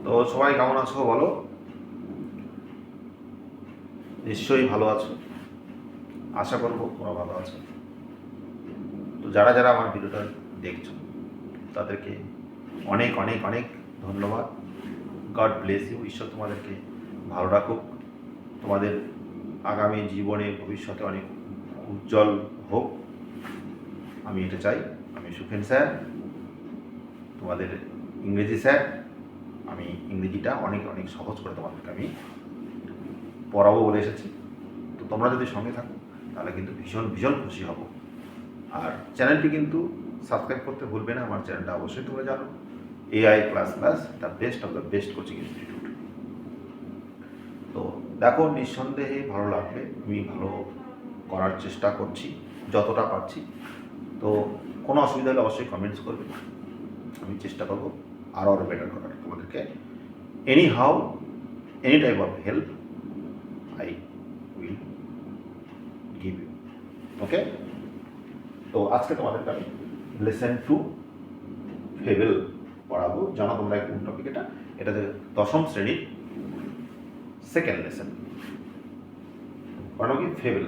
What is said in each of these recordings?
তো সবাই কেমন আছো বলো? নিশ্চয়ই ভালো আছো, আশা করবো তোমরা ভালো আছো। তো যারা যারা আমার ভিডিওটা দেখছো তাদেরকে অনেক অনেক অনেক ধন্যবাদ। গড ব্লেস ইউ, ঈশ্বর তোমাদেরকে ভালো রাখুক, তোমাদের আগামী জীবনে ভবিষ্যতে অনেক উজ্জ্বল হোক, আমি এটা চাই। আমি সুখেন স্যার, তোমাদের ইংরেজি স্যার। আমি ইংরেজিটা অনেক অনেক সহজ করে তোমাদেরকে আমি পড়াবো বলে এসেছি। তো তোমরা যদি সঙ্গে থাকো তাহলে কিন্তু ভীষণ ভীষণ খুশি হব। আর চ্যানেলটি কিন্তু সাবস্ক্রাইব করতে ভুলবে না। আমার চ্যানেলটা অবশ্যই তোমরা জানো, AI plus plus the best of the best coaching institute. তো দেখো, নিঃসন্দেহে ভালো লাগবে, আমি ভালো করার চেষ্টা করছি যতটা পারছি। তো কোনো অসুবিধা হলে অবশ্যই কমেন্টস করবে, আমি চেষ্টা করবো আরও আরও বেটার করার তোমাদেরকে। Anyhow, any type of help I will give you. Okay, তো আজকে তোমাদেরকে আমি লেসন 2 ফেবেল পড়াবো। জানো তোমরা কোন টপিক এটা? এটা দশম শ্রেণীর সেকেন্ড লেসন। পড়ানো কি ফেবেল।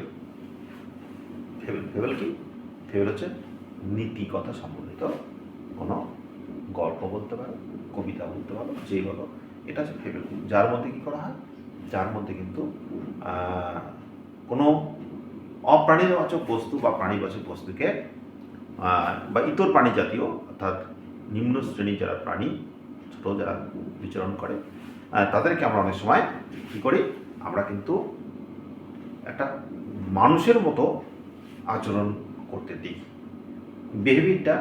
ফেবেল ফেবেল কি? ফেবেল হচ্ছে নীতি কথা সম্বন্ধিত কোনো গল্প বলতে পারো, কবিতা বলতে পারো, যেই বলো, এটা হচ্ছে ফেবেল। যার মধ্যে কী করা হয়? যার মধ্যে কিন্তু কোনো অপ্রাণীবাচক বস্তু বা প্রাণীবাচক বস্তুকে বা ইতর প্রাণী জাতীয়, অর্থাৎ নিম্ন শ্রেণীর যারা প্রাণী, ছোটো যারা বিচরণ করে, তাদেরকে আমরা অনেক সময় কী করি? আমরা কিন্তু একটা মানুষের মতো আচরণ করতে দিই। বিহেভিয়ারটা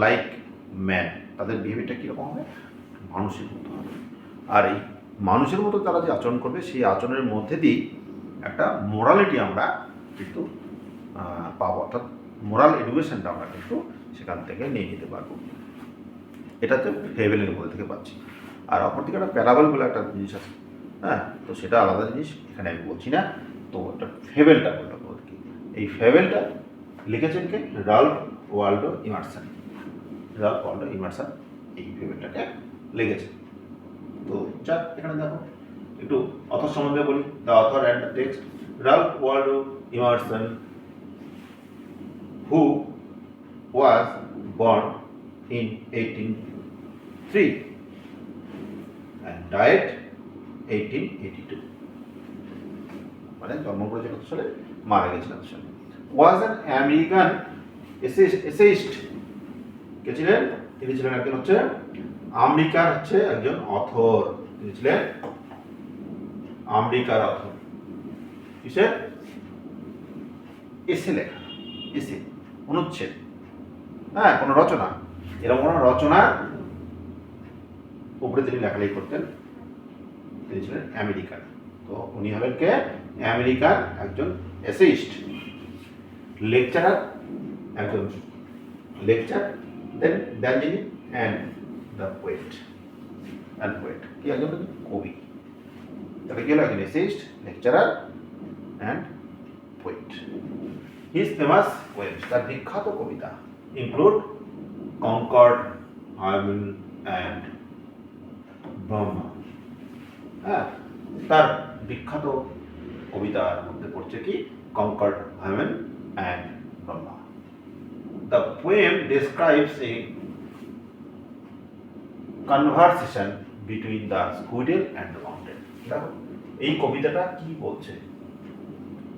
লাইক ম্যান, তাদের বিহেভিয়ারটা কীরকম হবে? মানুষের মতো হবে। আর এই মানুষের মতো তারা যে আচরণ করবে, সেই আচরণের মধ্যে দিয়ে একটা মোরালিটি আমরা কিন্তু পাবো, অর্থাৎ মোরাল এডুকেশনটা আমরা কিন্তু সেখান থেকে নিয়ে নিতে পারবো। এটা তো ফেবেলের মধ্যে থেকে পাচ্ছি। আর অপরদিকে একটা প্যারাবল বলে একটা জিনিস আছে, হ্যাঁ, তো সেটা আলাদা জিনিস, এখানে আমি বলছি না। তো একটা ফেবেলটা বললাম কি, এই ফেবেলটা লিখেছেন কে? Ralph Waldo Emerson. Ralph Waldo Emerson এই ফেবেলটাকে লিখেছেন। তো যাক, এখানে দেখো একটু অথর সম্বন্ধে বলি। The author and the text. Ralph Waldo Emerson, who was born in 1803 and died 1882, মানে জন্ম করেছে কত সালে, মারা গেছেন কত সালে। was an American essayist, কে ছিলেন? তিনি ছিলেন একজন হচ্ছে আমেরিকার হচ্ছে একজন অথর। তিনি ছিলেন আমেরিকার অথর। কিসের? এসে লেখা, এসে অনুচ্ছেদ, হ্যাঁ, কোনো রচনা, এরকম কোনো রচনার উপরে তিনি লেখালেখি করতেন। তিনি ছিলেন আমেরিকান। তো উনি হলেন কে? আমেরিকার একজন এসেইস্ট, লেকচারার, একজন লেকচার, দেন যিনি অ্যান্ড দ্য পোয়েট, কি একজন কবি। তাহলে কি হলো? একজন essayist, lecturer and poet. His famous poems, তার বিখ্যাত কবিতা include Concord, Harmon and Brahma. হ্যাঁ, তার বিখ্যাত কবিতার মধ্যে পড়ছে কি? Concord, Harmon and Brahma. The poem describes a conversation between the squirrel and the mountain. দেখো, এই কবিতাটা কি বলছে?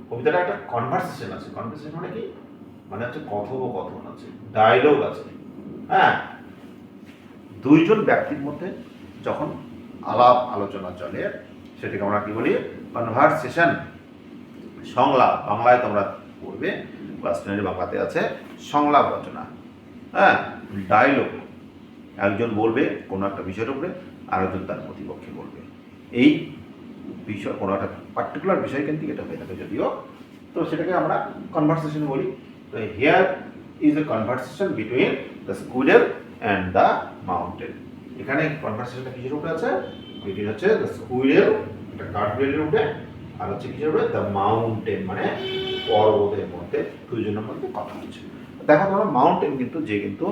কবিতাটা একটা কনভারসেশন আছে। কনভারসেশন মানে কি? মানে হচ্ছে কথোপকথন আছে, ডায়লগ আছে, হ্যাঁ, দুইজন ব্যক্তির মধ্যে যখন আলাপ আলোচনা চলে, সেটাকে আমরা কি বলি? কনভারসেশন। সংলাপ, বাংলায় তোমরা পড়বে, ক্লাস 10 বাংলাতে আছে সংলাপ রচনা, হ্যাঁ। ডায়লগ, একজন বলবে কোনো একটা বিষয়ের উপরে, আরেকজন তার প্রতিপক্ষে বলবে। এই বিষয়, কোনো একটা পার্টিকুলার বিষয় কিন্তু এটা হয়ে থাকে যদিও, তো সেটাকে আমরা কনভারসেশন বলি। তো here is a conversation between the squirrel and the mountain. এখানে কনভারসেশনটা কিসের উপরে আছে? বিটুইন হচ্ছে দ্য স্কুইডেল, একটা কাঠবিড়ালির উপরে, আর হচ্ছে কিসের উপরে? দ্য মাউন্টেন, মানে পর্বতের মধ্যে দুইজনের মধ্যে কথা হচ্ছে। দেখো তোমরা মাউন্টেন কিন্তু যে কিন্তু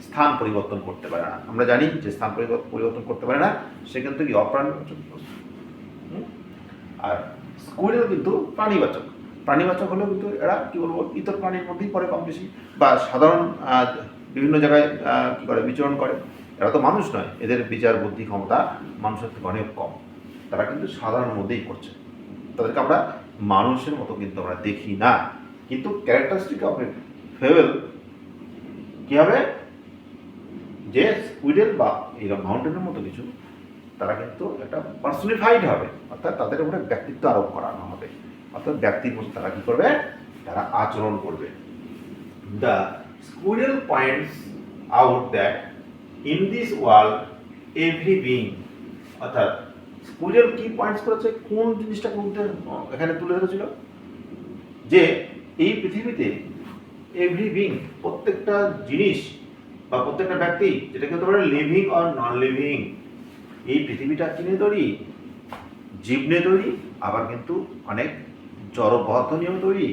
স্থান পরিবর্তন করতে পারে না, আমরা জানি যে স্থান পরিবর্তন করতে পারে না সে কিন্তু কি অপ্রাণীবাচক। আর স্কুইরেল কিন্তু প্রাণীবাচক। প্রাণীবাচক হলেও কিন্তু এরা কি বলবো ইতর প্রাণীর মধ্যেই পড়ে কম বেশি, বা সাধারণ বিভিন্ন জায়গায় কী করে বিচরণ করে। এরা তো মানুষ নয়, এদের বিচার বুদ্ধি ক্ষমতা মানুষের থেকে অনেক কম, তারা কিন্তু সাধারণ মধ্যেই করছে, তাদেরকে আমরা মানুষের মতো কিন্তু আমরা দেখি না। কিন্তু ক্যারেক্টারিস্টিক অফ ফেবেল কী হবে, যে স্কুইডেল বা এরকম মাউন্টেনের মতো কিছু তারা কিন্তু একটা পার্সোনিফাইড হবে, অর্থাৎ তাদের উপরে ব্যক্তিত্ব আরোপ করানো হবে, অর্থাৎ ব্যক্তির মতো তারা কী করবে, তারা আচরণ করবে। The স্কুইডেল points out that in this world every being, অর্থাৎ স্কুইডেল কি পয়েন্টস করেছে, কোন জিনিসটা এখানে তুলে ধরেছিল, যে এই পৃথিবীতে এভরি বিং, প্রত্যেকটা জিনিস বা প্রত্যেকটা ব্যক্তি, যেটাকে হতে পারে লিভিং আর নন লিভিং, এই পৃথিবীটা কি নিয়ে তৈরি, জীব নিয়ে তৈরি, আবার কিন্তু অনেক জড় পদার্থ নিয়েও তৈরি।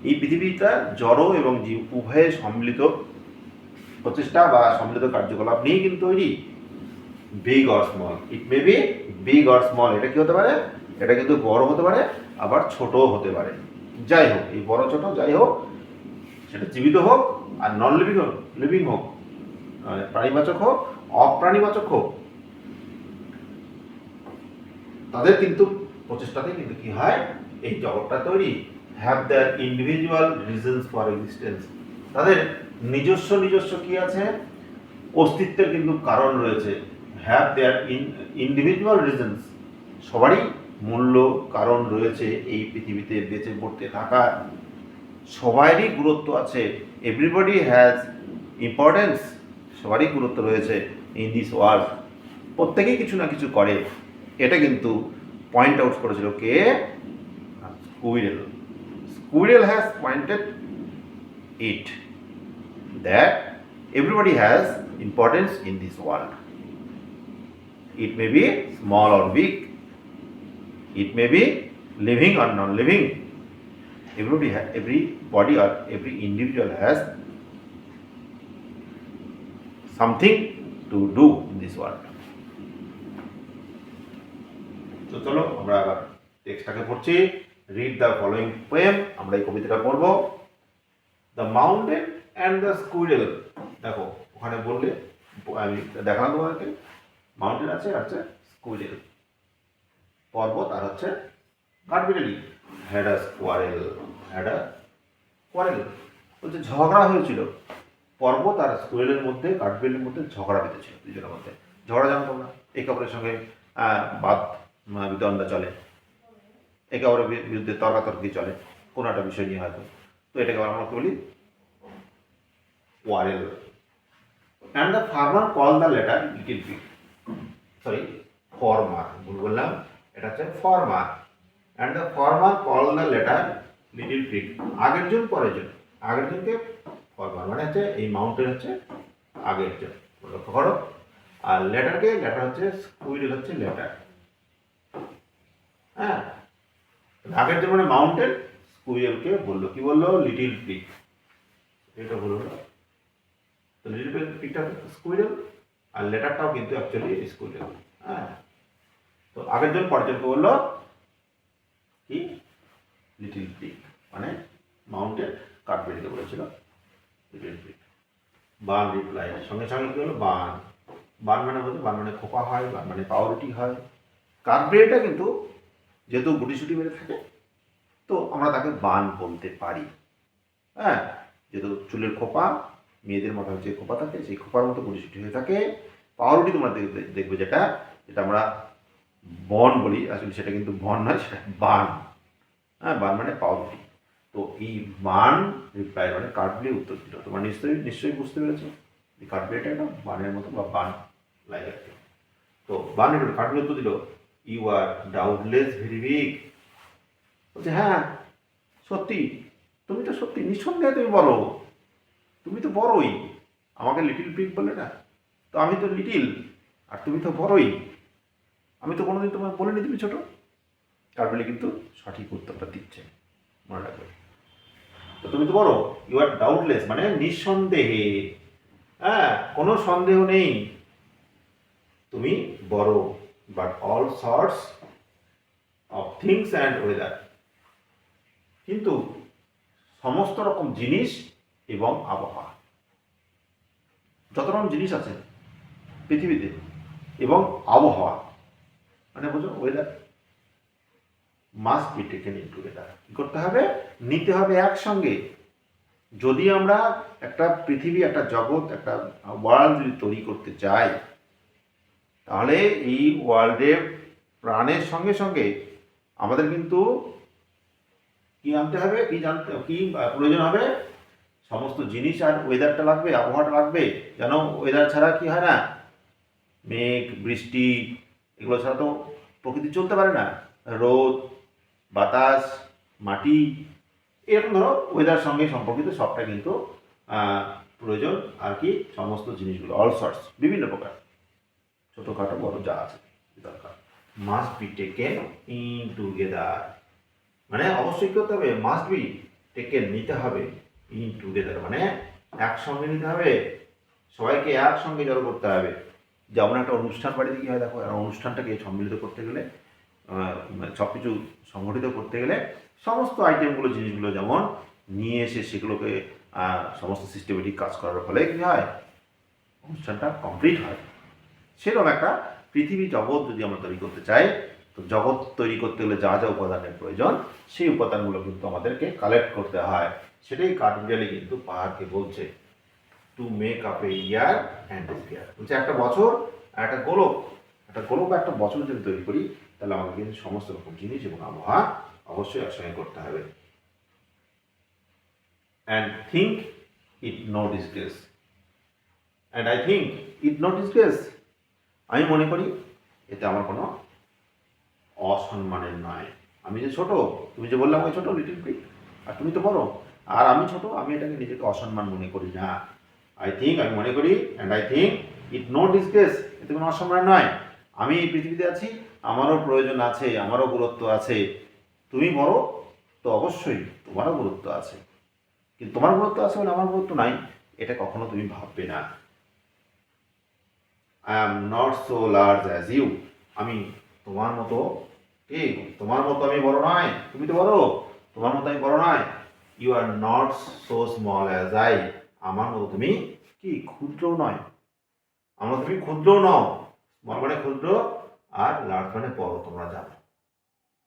এই পৃথিবীটা জড় এবং জীব উভয়ে সম্মিলিত প্রচেষ্টা বা সম্মিলিত কার্যকলাপ নিয়েই কিন্তু তৈরি। Big or small, it may be big or small, এটা কি হতে পারে, এটা কিন্তু বড় হতে পারে আবার ছোটও হতে পারে। যাই হোক, এই বড় ছোট যাই হোক, সেটা জীবিত হোক আর নন লিভিং হোক, প্রাণীবাচক হোক অপ্রাণীবাচক হোক, তাদের কিন্তু প্রচেষ্টাতে কিন্তু কি হয় এই জগৎটা তৈরি। Have their individual reasons for existence, তাদের নিজস্ব কি আছে, অস্তিত্বের কিন্তু কারণ রয়েছে। হ্যাভ দেয়ার ইন্ডিভিজুয়াল রিজনস, সবারই মূল্য কারণ রয়েছে এই পৃথিবীতে বেঁচে পড়তে থাকার, সবারই গুরুত্ব আছে। এভরিবডি হ্যাজ ইম্পর্টেন্স, সবারই গুরুত্ব রয়েছে ইন দিস ওয়ার্ল্ড, প্রত্যেকেই কিছু না কিছু করে। এটা কিন্তু পয়েন্ট আউট করেছিল কে, squirrel. Squirrel has pointed it that everybody has importance in this world. It may be small or big, it may be living or non-living. Everybody or every individual has something to do in this world. তো চলো আমরা আবার টেক্সটটাকে পড়ছি। Read the following poem, আমরা এই কবিতাটা পড়বো। The mountain and the squirrel, দেখো ওখানে বললে আমি দেখালাম তোমাকে, মাউন্টেন আছে আর হচ্ছে স্কুইরেল, পর্বত আর হচ্ছে কাঠবিড়ালি। হ্যাড আ কোয়ারেল, বলছে ঝগড়া হয়েছিল, পর্বত আর স্কুইরেলের মধ্যে কাঠবিড়ালির মধ্যে ঝগড়া বেঁধেছিল, দুজনের মধ্যে ঝগড়া, জানো তোমরা একে অপরের সঙ্গে বাদ বিতণ্ডা চলে, একে অপরের বিরুদ্ধে তর্কাতর্কি চলে কোনো একটা বিষয় নিয়ে হয়তো, তো এটাকে আমরা বলি quarrel. And the farmer called the letter little pig. Farmer. ভুল বললাম, এটা হচ্ছে farmer. And the farmer called the letter little pig. আগের জন পরের জন, আগের জনকে farmer মানে হচ্ছে এই মাউন্টেন হচ্ছে আগের জন, লক্ষ্য করো। আর লেটার হচ্ছে স্কুইরেল হচ্ছে লেটার, হ্যাঁ। আগের জন মানে মাউন্টেন, স্কুইরেলকে বললো কি বললো, লিটিল পিগ, এটা বললো। তো লিটিল পিগটা স্কুইরেল আর লেটারটাও কিন্তু অ্যাকচুয়ালি স্কুইরেল, হ্যাঁ। তো আগের জন পরের জনকে বললো কি লিটিল পিগ, মানে মাউন্টেন কাঠবিড়ালিকে বলেছিল লিটিল পিগ। বান রিপ্লাই, সঙ্গে সঙ্গে কি হলো, বান মানে বলতে, বান মানে খোপা হয়, বান মানে পাউরুটি হয়। কাঠবিড়ালিটা কিন্তু যেহেতু গুটিসুটি মেরে থাকে, তো আমরা তাকে বান বলতে পারি, হ্যাঁ। যেহেতু চুলের খোপা, মেয়েদের মাথায় যে খোপা থাকে সেই খোপার মতো গুটিসুটি হয়ে থাকে। পাউরুটি তোমরা দেখবে যেটা আমরা বন বলি, আসলে সেটা কিন্তু বন নয়, সেটা বান, হ্যাঁ। বান মানে পাউরুটি। তো এই বান রিপ্লাই মানে কাঠবিড়ালি উত্তর দিল। তোমরা নিশ্চয়ই বুঝতে পেরেছো এই কাঠবিড়ালিটা একটা বানের মতো বা বান লাগে আর কি। তো বান কাঠবিড়ালি উত্তর দিল, you are doubtless very big. বলছে হ্যাঁ সত্যি, তুমি তো সত্যি নিঃসন্দেহে তুমি বলো, তুমি তো বড়ই, আমাকে লিটিল পিগ বলে না, তো আমি তো লিটিল আর তুমি তো বড়ই, আমি তো কোনোদিন তোমায় বলিনি তুমি ছোট। কাঠবিড়ালি কিন্তু সঠিক উত্তরটা দিচ্ছে, মনে রাখবে। তো তুমি তো বলো ইউ আর ডাউটলেস, মানে নিঃসন্দেহে, হ্যাঁ, কোনো সন্দেহ নেই তুমি বড়। But all sorts of things and weather, কিন্তু সমস্ত রকম জিনিস এবং আবহাওয়া, যত রকম জিনিস আছে পৃথিবীতে এবং আবহাওয়া, মানে বোঝো weather, must be taken in together. কী করতে হবে? নিতে হবে একসঙ্গে। যদি আমরা একটা পৃথিবী, একটা জগৎ, একটা ওয়ার্ল্ড যদি তৈরি করতে চাই, তাহলে এই ওয়ার্ল্ডের প্রাণের সঙ্গে সঙ্গে আমাদের কিন্তু কি আনতে হবে, কি জানতে, কি প্রয়োজন হবে? সমস্ত জিনিস আর ওয়েদারটা লাগবে, আবহাওয়াটা লাগবে। যেন ওয়েদার ছাড়া কি হয় না, মেঘ, বৃষ্টি, এগুলো ছাড়া তো প্রকৃতি চলতে পারে না। রোদ, বাতাস, মাটি, এরকম ধরো ওয়েদার সঙ্গে সম্পর্কিত সবটা কিন্তু প্রয়োজন। আর কি সমস্ত জিনিসগুলো, অল সর্টস, বিভিন্ন প্রকার, ছোটোখাটো বড় যা আছে দরকার, must be taken in together, মানে অবশ্যই করতে হবে, মাস্ট বি টেকেন, নিতে হবে, ইন টুগেদার মানে একসঙ্গে নিতে হবে, সবাইকে একসঙ্গে জড়ো করতে হবে। যেমন একটা অনুষ্ঠান বাড়িতে কী হয় দেখো, অনুষ্ঠানটাকে সম্মিলিত করতে গেলে, সব কিছু সংগঠিত করতে গেলে সমস্ত আইটেমগুলো, জিনিসগুলো যেমন নিয়ে এসে সেগুলোকে সমস্ত সিস্টেমেটিক কাজ করার ফলে কী হয়, অনুষ্ঠানটা কমপ্লিট হয়। সেরকম একটা পৃথিবী জগৎ যদি আমরা তৈরি করতে চাই, তো জগৎ তৈরি করতে গেলে যা যা উপাদানের প্রয়োজন, সেই উপাদানগুলো কিন্তু আমাদেরকে কালেক্ট করতে হয়। সেটাই কাঠবিড়ালি কিন্তু পাহাড়কে বলছে, to make up A year and a sphere. বলছে একটা বছর আর একটা গোলক, একটা বছর যদি তৈরি করি, তাহলে আমাদের কিন্তু সমস্ত রকম জিনিস এবং আবহাওয়া অবশ্যই একসঙ্গে করতে হবে। And think it no disgrace, and I think it no disgrace, আমি মনে করি এতে আমার কোনো অসম্মানের নয়। আমি যে ছোট, তুমি যে বললাম ওই ছোট লিটিল পিগ, আর তুমি তো বড়, আর আমি ছোট, আমি এটাকে নিজেকে অসম্মান মনে করি না। আই থিঙ্ক, আমি মনে করি, and I think it no disgrace, এতে কোনো অসম্মান নয়। আমি এই পৃথিবীতে আছি, আমারও প্রয়োজন আছে, আমারও গুরুত্ব আছে। তুমি বড়, তো অবশ্যই তোমারও গুরুত্ব আছে, কিন্তু তোমার গুরুত্ব আছে বলে আমার গুরুত্ব নাই, এটা কখনো তুমি ভাববে না। I am not so large as you, আমি তোমার মতো, কি তোমার মতো আমি বড় নয়, তুমি তো বড়, তোমার মতো আমি বড় নয়। You are not so small as I, আমার মতো তুমি কি ক্ষুদ্রও নয়, আমার তুমি ক্ষুদ্রও নও। স্মল মানে ক্ষুদ্র, আর লার্জ মানে বড়, তোমরা জানো।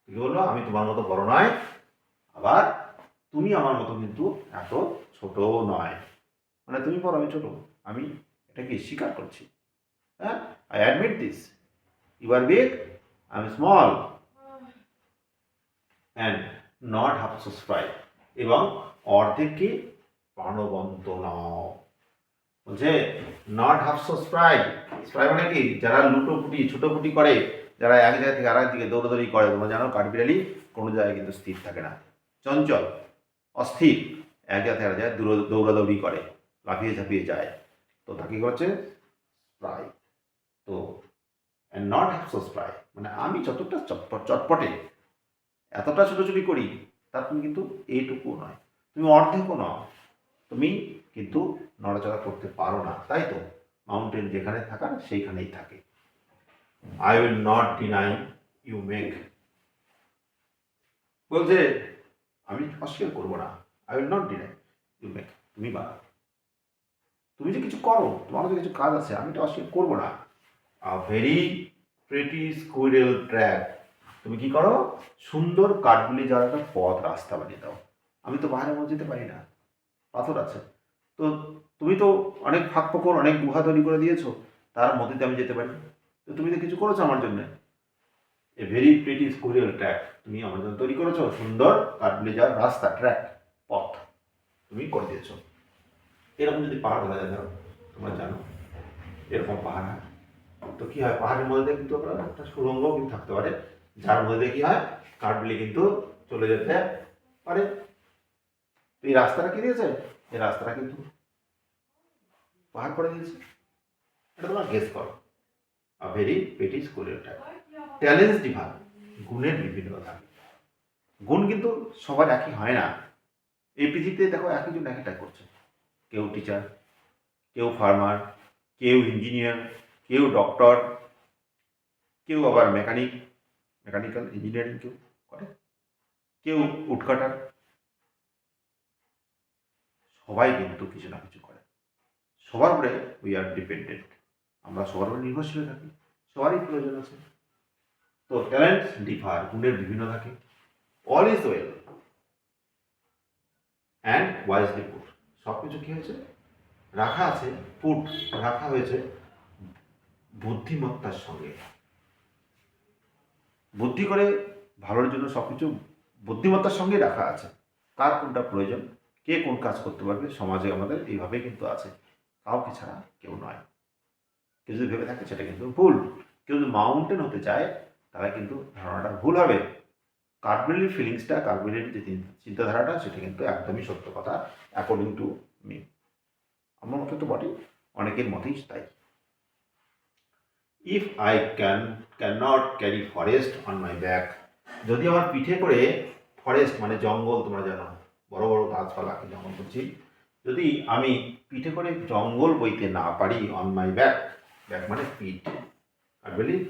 কি বললো, আমি তোমার মতো বড় নয়, আবার তুমি আমার মতো কিন্তু এত ছোটও নয়। মানে তুমি বড়, আমি ছোট, আমি এটাকে স্বীকার করছি। হ্যাঁ, I admit this. You are big, I am small, and not half so spry, এবং অর্ধেক কি প্রাণবন্ত নও। বলছে not half so spry, spry মানে কি, যারা লুটোপুটি ছোটোপুটি করে, যারা এক জায়গা থেকে আরেক দিকে দৌড়াদৌড়ি করে, তোমরা জানো কাঠবিড়ালি কোনো জায়গায় কিন্তু স্থির থাকে না, চঞ্চল, অস্থির, এক জায়গা থেকে আরেক জায়গায় দৌড়াদৌড়ি করে, লাফিয়ে ঝাঁপিয়ে যায়, তো তাকে কি করছে, স্প্রাই। তো and not half so spry মানে আমি যতটা চটপটে, এতটা ছোটাছুটি করি, তার তুমি কিন্তু এইটুকু নয়, তুমি অর্ধেকও নও, তুমি কিন্তু নড়াচড়া করতে পারো না, তাই তো মাউন্টেন যেখানে থাকার সেইখানেই থাকে। I will not deny you make, বলছে আমি অস্বীকার করবো না, I will not deny you make, তুমি বা তুমি যে কিছু করো, তোমার যে কিছু কাজ আছে, আমি এটা অস্বীকার করবো না। A very pretty squirrel track, তুমি কি করো, সুন্দর কাঠগুলি যাওয়ার একটা পথ, রাস্তা বানিয়ে দাও। আমি তো বাইরে মধ্যে যেতে পারি না, পাথর আছে, তো তুমি তো অনেক ফাঁক ফোকর, অনেক গুহা তৈরি করে দিয়েছো, তার মধ্যে দিয়ে আমি যেতে পারি, তো তুমি তো কিছু করেছো আমার জন্য। A very pretty squirrel track, তুমি আমার জন্য তৈরি করেছো সুন্দর কাঠগুলি যাওয়ার রাস্তা, ট্র্যাক, পথ তুমি করে দিয়েছো। এরকম যদি পাহাড় ধরা যায়, ধরো তোমরা জানো এরকম পাহাড় হয়, তো কী হয়, পাহাড়ের মধ্যে কিন্তু একটা সুড়ঙ্গ কিন্তু থাকতে পারে, যার মধ্যে কী হয়, কাঠগুলি কিন্তু চলে যেতে পারে। এই রাস্তাটা কি দিয়েছে, এই রাস্তাটা কিন্তু পাহাড় করে দিয়েছে, এটা তোমরা গেস করো। আ ভেরি পেটি স্কুলের টাইপ, ট্যালেন্স ডিভার, গুণের বিভিন্নতা, গুণ কিন্তু সবার একই হয় না, এই পৃথিবীতে দেখো একজন একটা করছে, কেউ টিচার, কেউ ফার্মার, কেউ ইঞ্জিনিয়ার, কেউ ডক্টর, কেউ আবার মেকানিক্যাল ইঞ্জিনিয়ারিং কেউ করে, কেউ উডকাটার, সবাই কিন্তু কিছু না কিছু করে। সবার উপরে উই আর ডিপেন্ডেন্ট, আমরা সবার উপরে নির্ভরশীল থাকি, সবারই প্রয়োজন আছে। তো ট্যালেন্ট ডিফার, গুণের বিভিন্ন থাকে। All is well and wisely put, সব কিছু কী হয়েছে রাখা আছে, পুট রাখা হয়েছে বুদ্ধিমত্তার সঙ্গে। বুদ্ধি করে ভালোর জন্য সব কিছু বুদ্ধিমত্তার সঙ্গে রাখা আছে। কার কোনটা প্রয়োজন, কে কোন কাজ করতে পারবে, সমাজে আমাদের এইভাবেই কিন্তু আছে, কাউকে ছাড়া কেউ নয়। কেউ যদি ভেবে থাকে সেটা কিন্তু ভুল। কেউ যদি মাউন্টেন হতে চায় তাহলে কিন্তু ধারণাটা ভুল হবে। কাঠবিড়ির ফিলিংসটা, কাঠবিড়ির যে চিন্তাধারাটা, সেটা কিন্তু একদমই সত্য কথা অ্যাকর্ডিং টু মি। আমার মতে তো বটেই, অনেকের মতেই তাই। If I can not carry forest on my back, যদি আমার পিঠে করে ফরেস্ট মানে জঙ্গল, তোমরা জানো বড় বড় গাছপালাকে জঙ্গল করছি, যদি আমি পিঠে করে জঙ্গল বইতে না পারি, অন মাই ব্যাক, ব্যাক মানে পিঠ, কাঠবেলির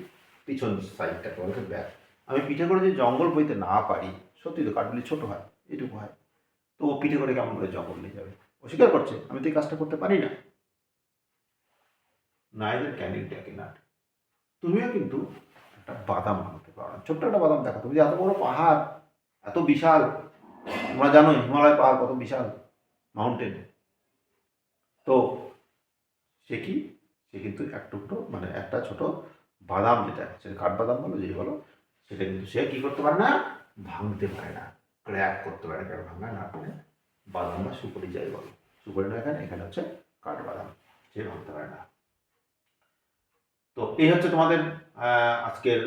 পিছন সাইডটাকে বলতে ব্যাক, আমি পিঠে করে যদি জঙ্গল বইতে না পারি, সত্যি তো কাঠবেলি ছোট হয়, এটুকু হয়, তো ও পিঠে করে কেমন করে জঙ্গল নিয়ে যাবে? অস্বীকার করছে আমি তো এই কাজটা করতে পারি না। Neither can you take it. তুমিও কিন্তু একটা বাদাম বানাতে পারো না, ছোট্ট একটা বাদাম। দেখো তুমি যে এত বড় পাহাড়, এত বিশাল, তোমরা জানো হিমালয় পাহাড় কত বিশাল মাউন্টেন, তো সে কি, সে কিন্তু এক টুকরো মানে একটা ছোট বাদাম, যেটা সেটা কাঠবাদাম বলো যেই বলো, সেটা কিন্তু সে কী করতে পারে না, ভাঙতে পারে না, ক্র্যাক করতে পারে না, ভাঙা না পারে বাদাম বা সুপারি যাই বলো, সুপারি না, এখানে এখানে হচ্ছে কাঠবাদাম, সে ভাঙতে পারে না। তো এই হচ্ছে তোমাদের আজকের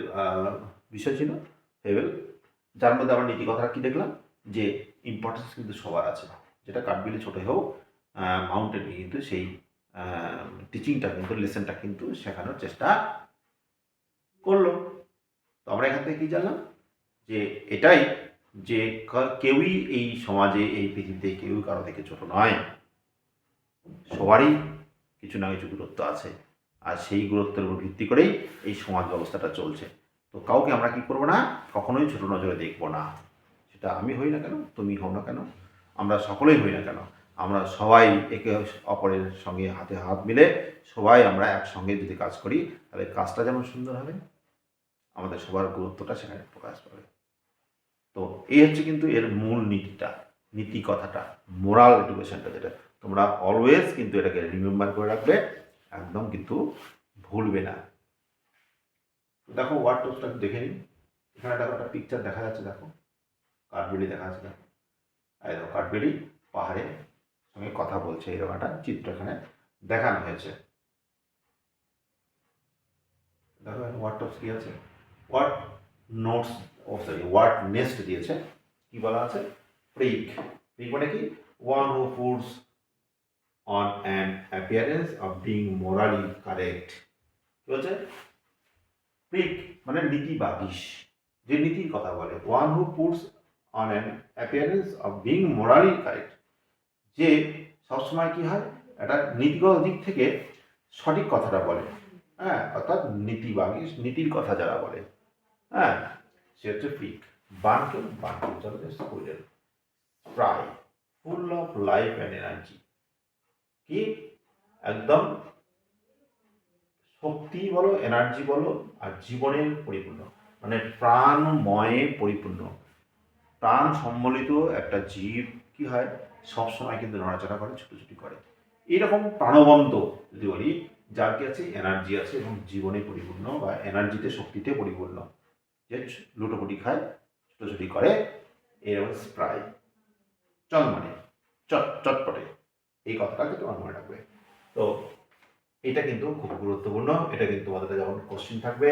বিষয় ছিল ফেবেল, যার মধ্যে আমরা নীতি কথাটা কী দেখলাম, যে ইম্পর্টেন্স কিন্তু সবার আছে, যেটা কাঠবিলি ছোটো হোক মাউন্টেনে কিন্তু সেই টিচিংটা কিন্তু, লেসনটা কিন্তু শেখানোর চেষ্টা করলো। তো আমরা এখান থেকে কী জানলাম, যে এটাই, যে কেউই এই সমাজে, এই পৃথিবীতে কেউই কারো থেকে ছোট নয়, সবারই কিছু না কিছু গুরুত্ব আছে, আর সেই গুরুত্বের উপর ভিত্তি করেই এই সমাজ ব্যবস্থাটা চলছে। তো কাউকে আমরা কী করবো না, কখনোই ছোটো নজরে দেখবো না, সেটা আমি হই না কেন, তুমি হও না কেন, আমরা সকলেই হই না কেন, আমরা সবাই একে অপরের সঙ্গে হাতে হাত মিলে সবাই আমরা একসঙ্গে যদি কাজ করি, তাহলে কাজটা যেমন সুন্দর হবে, আমাদের সবার গুরুত্বটা সেখানে প্রকাশ পাবে। তো এই হচ্ছে কিন্তু এর মূল নীতিটা, নীতি কথাটা, মোরাল এডুকেশনটা, যেটা তোমরা অলওয়েজ কিন্তু এটাকে রিমেম্বার করে রাখবে, একদম কিন্তু ভুলবে না। দেখো ওয়ার্ড টোস্টটা দেখে নিন, এখানে দেখো একটা পিকচার দেখা যাচ্ছে, দেখো কাঠবেলি দেখা যাচ্ছে, দেখো এই দেখো কাঠবেলি পাহাড়ের সঙ্গে কথা বলছে, এরকম একটা চিত্র এখানে দেখানো হয়েছে। দেখো ওয়ার্ড টোস্ট কী আছে, ওয়ার্ড নোটস, ও সরি ওয়ার্ড নেস্ট দিয়েছে, কি বলা আছে, প্রিক, প্রিক মানে কি, one who puts on an appearance of being morally correct, কি বলছে, প্রিক মানে নীতিবাগীশ, যে নীতির কথা বলে, one who puts on an appearance of being morally correct, যে সবসময় কি হয়, একটা নীতিগত দিক থেকে সঠিক কথাটা বলে, হ্যাঁ, অর্থাৎ নীতিবাগীশ, নীতির কথা যারা বলে, হ্যাঁ, সে হচ্ছে প্রিক। বানকেল, বানকেল হচ্ছে স্কুইরেল, প্রায় full of life and energy, কি একদম শক্তি বলো, এনার্জি বলো, আর জীবনের পরিপূর্ণ, মানে প্রাণময়ে পরিপূর্ণ, প্রাণ সম্বলিত একটা জীব কি হয়, সবসময় কিন্তু নড়াচড়া করে, ছুটোছুটি করে, এইরকম প্রাণবন্ত যদি বলি, যার কি আছে, এনার্জি আছে এবং জীবনে পরিপূর্ণ বা এনার্জিতে, শক্তিতে পরিপূর্ণ, যে লুটোপুটি খায়, ছুটোছুটি করে, এরকম প্রায় মানে চটপটে, এই কথাটাকে তোমার মনে রাখবে। তো এটা কিন্তু খুব গুরুত্বপূর্ণ, এটা কিন্তু তোমাদের যখন কোশ্চিন থাকবে,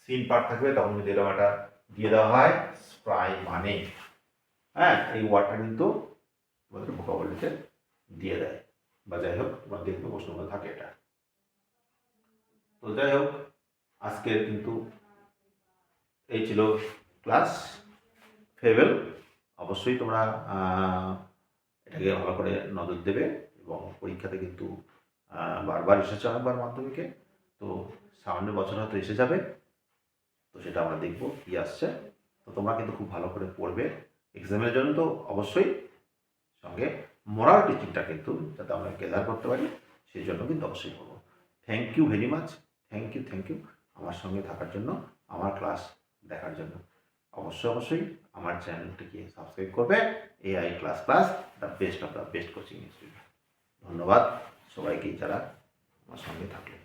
সিন পার্ট থাকবে, তখন যদি এরকম একটা দিয়ে দেওয়া হয় স্প্রাই মানে, হ্যাঁ, এই ওয়ার্ডটা কিন্তু তোমাদের ভোকাবুলারিতে দিয়ে দেয়, বা যাই হোক তোমার দেখবে প্রশ্নগুলো থাকে এটা। তো যাই হোক, আজকের কিন্তু এই ছিল ক্লাস ফেবেল। অবশ্যই তোমরা এটাকে ভালো করে নজর দেবে এবং পরীক্ষাতে কিন্তু বারবার এসেছে অনেকবার মাধ্যমিকে, তো সামনের বছর হয়তো এসে যাবে, তো সেটা আমরা দেখব কী আসছে। তো তোমরা কিন্তু খুব ভালো করে পড়বে এক্সামের জন্য, তো অবশ্যই সঙ্গে মোরাল টিচিংটা কিন্তু যাতে আমরা গেদার করতে পারি সেই জন্য কিন্তু অবশ্যই করবো। Thank you very much, thank you আমার সঙ্গে থাকার জন্য, আমার ক্লাস দেখার জন্য। অবশ্যই আমার চ্যানেলটিকে সাবস্ক্রাইব করবে। AI class the best of the best coaching institute. ধন্যবাদ সবাইকে যারা আমার সঙ্গে থাকলেন।